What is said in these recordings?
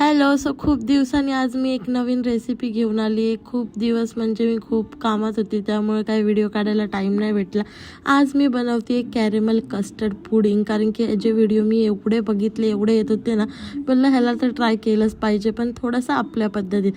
Hello. So खूप दिवसांनी आज मी एक नवीन रेसिपी घेऊन आली आहे. खूप दिवस म्हणजे मी खूप कामात होती, त्यामुळे काही व्हिडिओ काढायला टाईम नाही भेटला. आज मी बनवते आहे कॅरेमल कस्टर्ड पुडिंग. कारण की जे व्हिडिओ मी एवढे बघितले, एवढे येत होते ना, म्हणलं ह्याला तर ट्राय केलंच पाहिजे, पण थोडंसं आपल्या पद्धतीत.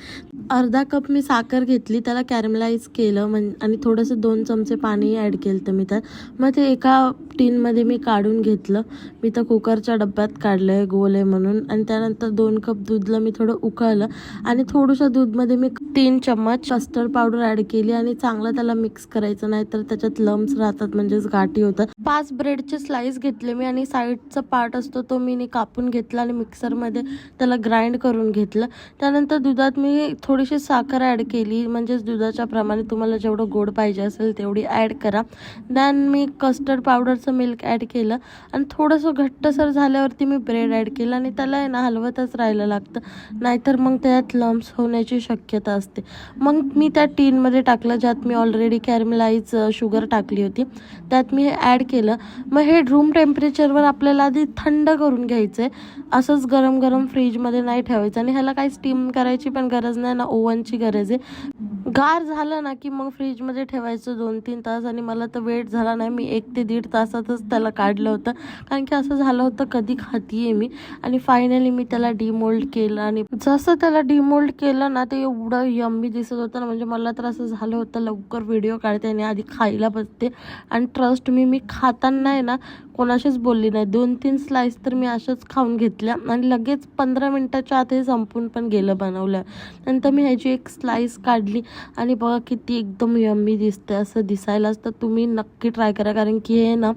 अर्धा कप मी साखर घेतली, त्याला कॅरेमलाइज केलं आणि थोडंसं 2 चमचे पाणी ॲड केलं तर मी त्यात. मग ते एका टीनमध्ये मी काढून घेतलं. मी तर कुकरच्या डब्यात काढलं आहे, गोल आहे म्हणून. आणि त्यानंतर 2 कप दूधला मी थोडं उकळलं आणि थोडंसं दूधमध्ये मी 3 चम्मच कस्टर्ड पावडर ॲड केली आणि चांगलं त्याला मिक्स करायचं, नाही तर त्याच्यात लम्स राहतात, म्हणजेच गाठी होतात. 5 ब्रेडचे स्लाइस घेतले मी आणि साईडचा पार्ट असतो तो मी कापून घेतला आणि मिक्सरमध्ये त्याला ग्राइंड करून घेतलं. त्यानंतर दुधात मी थोडीशी साखर ॲड केली, म्हणजेच दुधाच्या प्रमाणे तुम्हाला जेवढं गोड पाहिजे असेल तेवढी ॲड करा. देन मी कस्टर्ड पावडरचं मिल्क ॲड केलं आणि थोडंसं घट्टसर झाल्यावरती मी ब्रेड ॲड केलं आणि त्याला आहे ना हलवतच राहायला लागतं, नाहीतर मग त्यात लम्स होण्याची शक्यता असते. मग मी त्या टीनमध्ये टाकलं, ज्यात मी ऑलरेडी कॅरमलाइज शुगर टाकली होती, त्यात मी हे ॲड केलं. मग हे रूम टेम्परेचरवर आपल्याला आधी थंड करून घ्यायचं आहे, असंच गरम गरम फ्रीजमध्ये नाही ठेवायचं. आणि ह्याला काही स्टीम करायची पण गरज नाही ना, ओव्हनची गरज आहे. गार झालं ना की मग फ्रीजमध्ये ठेवायचं 2-3 तास. आणि मला तर वेट झाला नाही, मी 1 ते 1.5 तासातच त्याला काढलं होतं, कारण की असं झालं होतं कधी खातीये मी. आणि फायनली मी त्याला डिमोल्ड केलं आणि जसं त्याला डिमोल्ड केलं ना, ते एवढं यम्मी दिसत होतं ना, म्हणजे मला तर असं झालं होतं लवकर व्हिडिओ काढते आणि आधी खायला बसते. आणि ट्रस्ट मी खाताना आहे ना कोणाशीच बोलली नाही. 2-3 स्लाइस तर मी अशाच खाऊन घेतल्या आणि लगेच 15 मिनटाच्या आत हे संपून पण गेलं बनवलं. नंतर मी ह्याची एक स्लाइस काढली आणि बघा किती एकदम यम्मी दिसते. असं दिसायलाच तर तुम्ही नक्की ट्राय करा, कारण की हे ना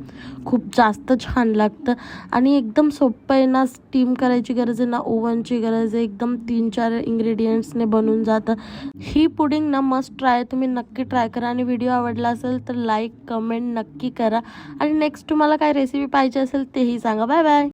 खूप जास्त छान लागतं आणि एकदम सोपं आहे ना. स्टीम करायची गरज आहे ना, ओव्हनची गरज आहे, एकदम 3-4 इंग्रेडियंट्सने बनून जातं. ही पुडिंग ना मस्ट ट्राय, तुम्ही नक्की ट्राय करा. आणि व्हिडिओ आवडला असेल तर लाईक कमेंट नक्की करा आणि नेक्स्ट तुम्हाला काय रेसिपी पाहिजे असेल तेही सांगा. Bye bye.